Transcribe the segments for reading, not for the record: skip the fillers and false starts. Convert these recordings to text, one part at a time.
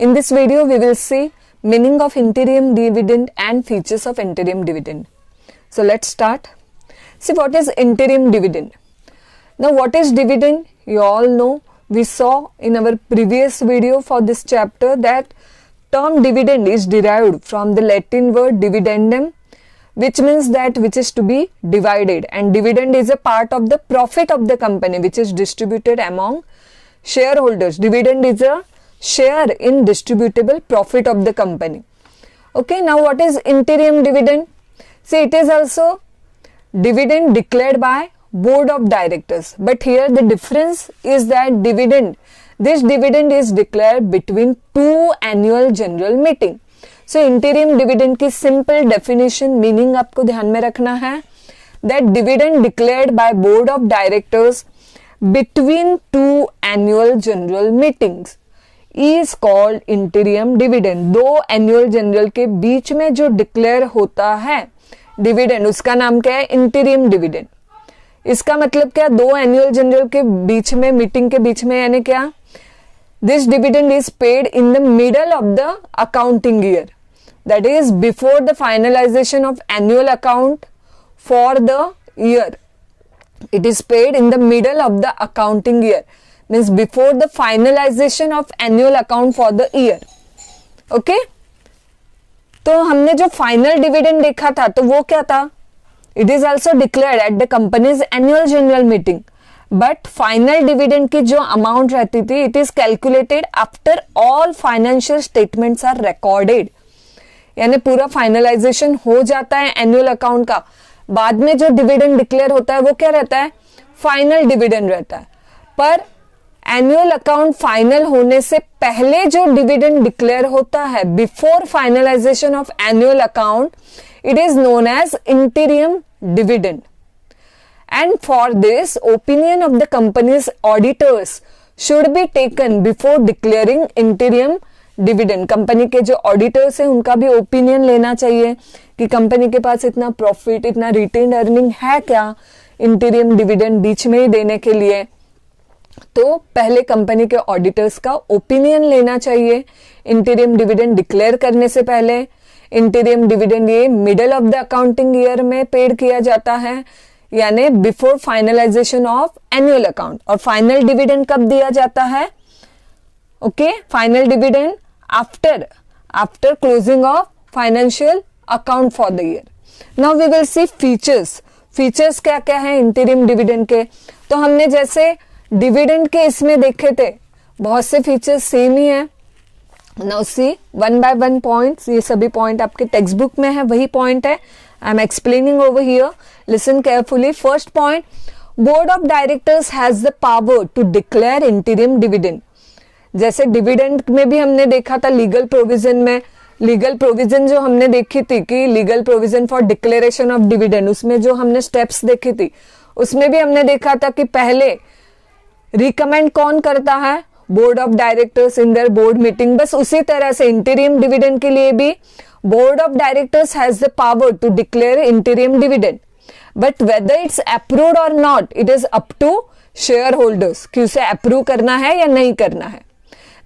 In this video, we will see meaning of interim dividend and features of interim dividend. So let's start. See, what is interim dividend? Now, what is dividend? You all know. We saw in our previous video for this chapter that term dividend is derived from the Latin word dividendum, which means that which is to be divided, and dividend is a part of the profit of the company which is distributed among shareholders. Dividend is a share in distributable profit of the company. Okay, now what is interim dividend? See, it is also dividend declared by board of directors, but here the difference is that this dividend is declared between two annual general meeting. So interim dividend की simple definition meaning आपको ध्यान में रखना है that dividend declared by board of directors between two annual general meetings is called interim dividend. दो annual general के बीच में जो declare होता है dividend, उसका नाम क्या है? interim dividend. इसका मतलब क्या? दो annual general के बीच में, meeting के बीच में, यानी क्या? This dividend is paid in the middle of the accounting year. That is before the finalization of annual account for the year. It is paid in the middle of the accounting year. Means before the finalization of annual account for the year. Okay? तो हमने जो final dividend देखा था तो वो क्या था? It is also declared at the company's annual general meeting. But final dividend की जो amount रहती थी, it is calculated after all financial statements are recorded. यानी पूरा फाइनलाइजेशन हो जाता है एनुअल अकाउंट का, बाद में जो डिविडेंड डिक्लेयर होता है वो क्या रहता है? फाइनल डिविडेंड रहता है. पर एनुअल अकाउंट फाइनल होने से पहले जो डिविडेंड डिक्लेयर होता है before finalisation of annual account, it is known as interim dividend. And for this opinion of the company's auditors should be taken before declaring interim dividend. Company के जो auditors हैं उनका भी ओपिनियन लेना चाहिए कि कंपनी के पास इतना प्रॉफिट, इतना रिटेन्ड अर्निंग है क्या इंटीरियम डिविडेंड बीच में ही देने के लिए. तो पहले कंपनी के ऑडिटर्स का ओपिनियन लेना चाहिए इंटीरियम डिविडेंड डिक्लेयर करने से पहले. इंटीरियम डिविडेंड ये middle of the accounting year में पेड किया जाता है, यानी before finalisation of annual account. और फाइनल डिविडेंड कब दिया जाता है? Okay, final dividend after closing of financial account for the year. Now we will see features क्या क्या है interim dividend के. तो हमने जैसे dividend के इसमें देखे थे बहुत से features सेम ही है. Now see one by one points. ये सभी point आपके टेक्स्ट बुक में है, वही point है. I am explaining over here. Listen carefully. First point, board of directors has the power to declare interim dividend. जैसे dividend में भी हमने देखा था लीगल प्रोविजन में, लीगल प्रोविजन जो हमने देखी थी कि legal provision for declaration of dividend, उसमें जो हमने स्टेप्स देखी थी उसमें भी हमने देखा था कि पहले रिकमेंड कौन करता है? Board of directors in their board meeting. बस उसी तरह से इंटीरियम डिविडेंड के लिए भी board of directors has the power to declare interim dividend, but whether it's approved और not, it is up to share holders कि उसे अप्रूव करना है या नहीं करना है.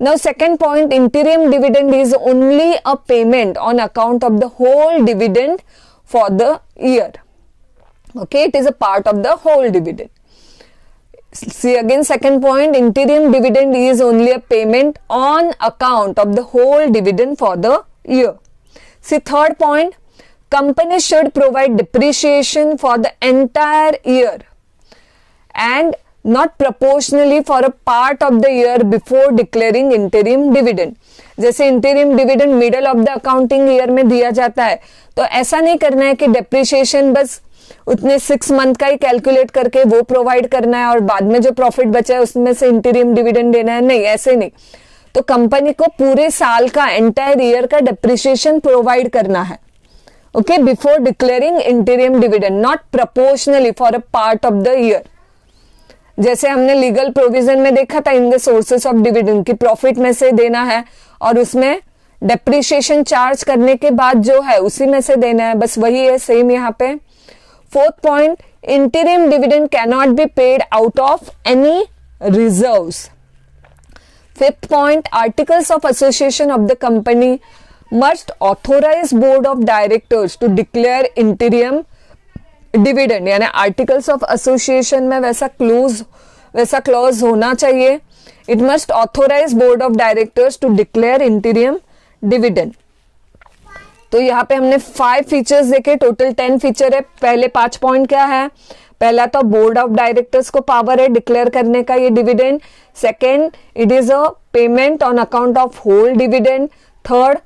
Now second point, interim dividend is only a payment on account of the whole dividend for the year. Okay, it is a part of the whole dividend. See again second point, interim dividend is only a payment on account of the whole dividend for the year. See third point, company should provide depreciation for the entire year and not proportionally for a part of the year before declaring interim dividend. जैसे interim dividend middle of the accounting year में दिया जाता है, तो ऐसा नहीं करना है कि depreciation बस उतने 6 मंथ का ही कैलकुलेट करके वो प्रोवाइड करना है और बाद में जो प्रॉफिट बचा है उसमें से इंटीरियम डिविडेंड देना है. नहीं, ऐसे नहीं. तो कंपनी को पूरे साल का, एंटायर ईयर का डेप्रिसिएशन प्रोवाइड करना है. Okay, before declaring interim dividend, not proportionally for a part of the year. जैसे हमने लीगल प्रोविजन में देखा था in the sources of dividend की प्रॉफिट में से देना है और उसमें डेप्रिसिएशन चार्ज करने के बाद जो है उसी में से देना है. बस वही है सेम यहाँ पे. Fourth point, इंटीरियम dividend can not be paid out of any reserves. Fifth point, articles of association of the company must authorize board of directors to declare interim dividend. यानी articles of association में वैसा clause होना चाहिए. It must authorize board of directors to declare interim dividend. तो यहाँ पे हमने 5 features देखे, टोटल 10 फीचर है. पहले 5 पॉइंट क्या है? पहला तो बोर्ड ऑफ डायरेक्टर्स को पावर है डिक्लेयर करने का ये dividend. Second, it is a payment on account of whole dividend. Third,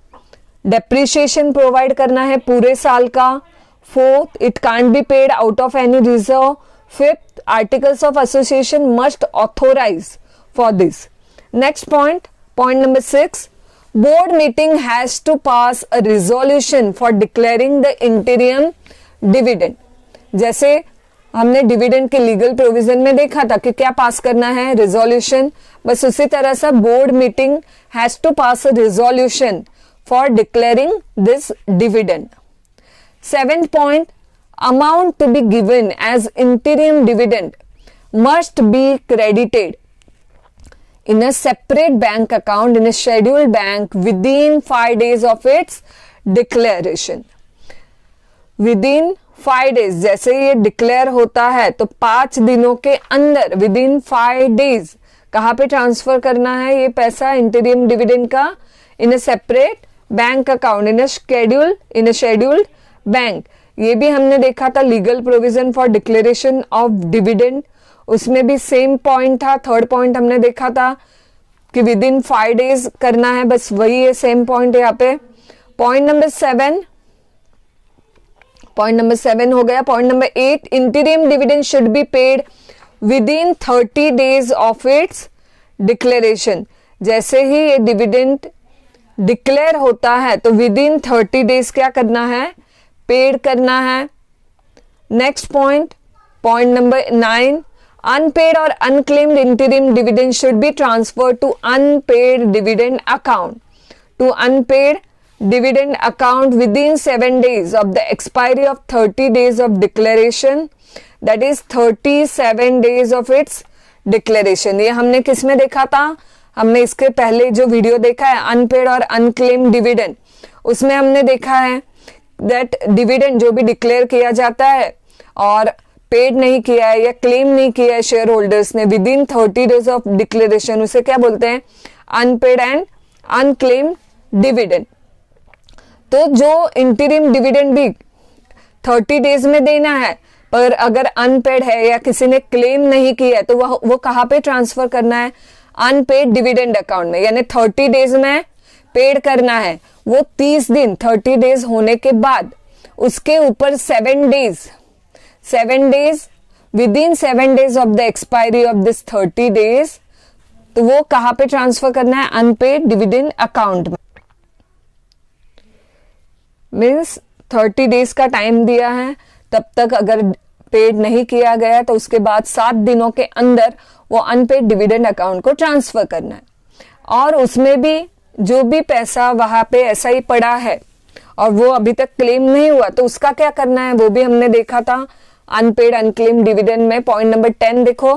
depreciation provide करना है पूरे साल का. Fourth, it can't be paid out of any reserve. Fifth, articles of association must authorise for this. Next point number 6, board meeting has to pass a resolution for declaring the interim dividend. जैसे हमने dividend के legal provision में देखा था कि क्या पास करना है, रेजोल्यूशन. बस उसी तरह से board meeting has to pass a resolution for declaring this dividend. 7th point, amount to be given as interim dividend must be credited in a separate bank account in a scheduled bank within 5 days of its declaration. Within 5 days, जैसे ये declare होता है तो 5 दिनों के अंदर within 5 days कहाँ पे ट्रांसफर करना है ये पैसा इंटीरियम डिविडेंड का? in a separate bank account in a scheduled bank. ये भी हमने देखा था legal provision for declaration of dividend, उसमें भी सेम पॉइंट था. थर्ड पॉइंट हमने देखा था कि विद इन 5 डेज करना है, बस वही है, सेम पॉइंट है यहाँ पे. पॉइंट नंबर 7 हो गया. Point number 8, इंटीरियम dividend should be paid with in 30 days of its declaration. जैसे ही ये डिविडेंड डिक्लेयर होता है तो विद इन 30 डेज क्या करना है? पेड करना है. Next point number 9, unpaid or unclaimed interim dividend should be transferred to unpaid dividend account. To unpaid dividend account within 7 days of the expiry of 30 days of declaration, that is 37 days of its declaration. ये हमने किस में देखा था? हमने इसके पहले जो वीडियो देखा है अनपेड और अनक्लेम्ड डिविडेंड, उसमें हमने देखा है दैट डिविडेंड जो भी डिक्लेयर किया जाता है और पेड नहीं किया है या क्लेम नहीं किया है शेयर होल्डर्स ने within 30 days of declaration, उसे क्या बोलते हैं? Unpaid and unclaimed dividend. तो जो इंटीरियम डिविडेंड भी 30 डेज में देना है, पर अगर अनपेड है या किसी ने क्लेम नहीं किया है तो वो कहाँ पे ट्रांसफर करना है? अनपेड डिविडेंड अकाउंट में. यानी 30 डेज में पेड करना है, वो 30 दिन 30 डेज होने के बाद उसके ऊपर 7 days within 7 days of the expiry of this 30 days, तो वो कहां पे ट्रांसफर करना है? अनपेड डिविडेंड अकाउंट में. मीन्स 30 डेज का टाइम दिया है, तब तक अगर पेड नहीं किया गया तो उसके बाद 7 दिनों के अंदर वो अनपेड डिविडेंड अकाउंट को ट्रांसफर करना है. और उसमें भी जो भी पैसा वहां पे ऐसा ही पड़ा है और वो अभी तक क्लेम नहीं हुआ तो उसका क्या करना है, वो भी हमने देखा था अनपेड अनक्लेम्ड डिविडेंड में. पॉइंट नंबर 10 देखो,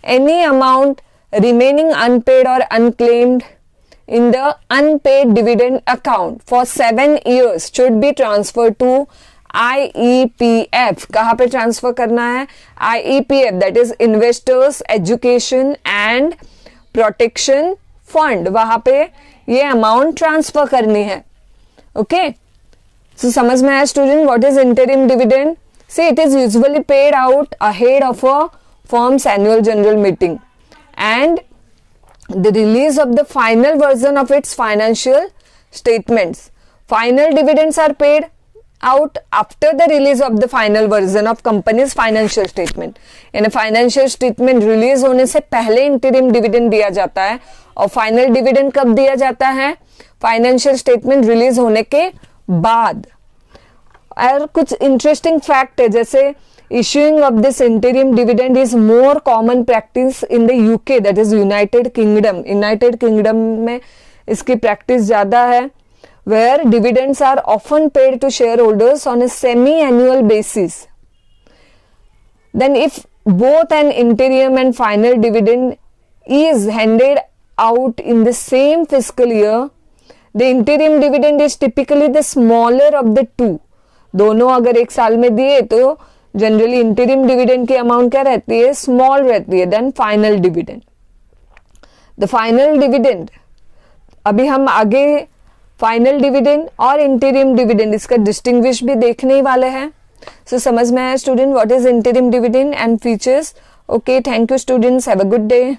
एनी अमाउंट रिमेनिंग अनपेड और unclaimed in the unpaid dividend account for 7 years should be transfer to IEPF. कहाँ पे ट्रांसफर करना है? IEPF, that is investors education and protection fund. वहां पे ये अमाउंट ट्रांसफर करनी है. ओके, सो समझ में आया student what is interim dividend? See, it is usually paid out ahead of a firm's annual general meeting and the release of the final version of its financial statements. Final dividends are paid out after the release of the final version of company's financial statement. यानी financial statement release होने से पहले interim dividend दिया जाता है और final dividend कब दिया जाता है? Financial statement release होने के बाद. और कुछ इंटरेस्टिंग फैक्ट है, जैसे issuing of this interim dividend is more common practice in the UK, that is United Kingdom में इसकी प्रैक्टिस ज्यादा है, where dividends are often paid to share holders on a semi annual basis. Then if both an interim and final dividend is handed out in the same fiscal year, the interim dividend is typically the smaller of the two. दोनों अगर एक साल में दिए तो generally interim dividend की amount क्या रहती है, स्मॉल रहती है then final dividend. The final dividend, अभी हम आगे फाइनल डिविडेंड और इंटरिम डिविडेंड इसका डिस्टिंग्विश भी देखने ही वाले हैं. सो समझ में आया student what is interim dividend and features. Okay, thank you students, have a good day.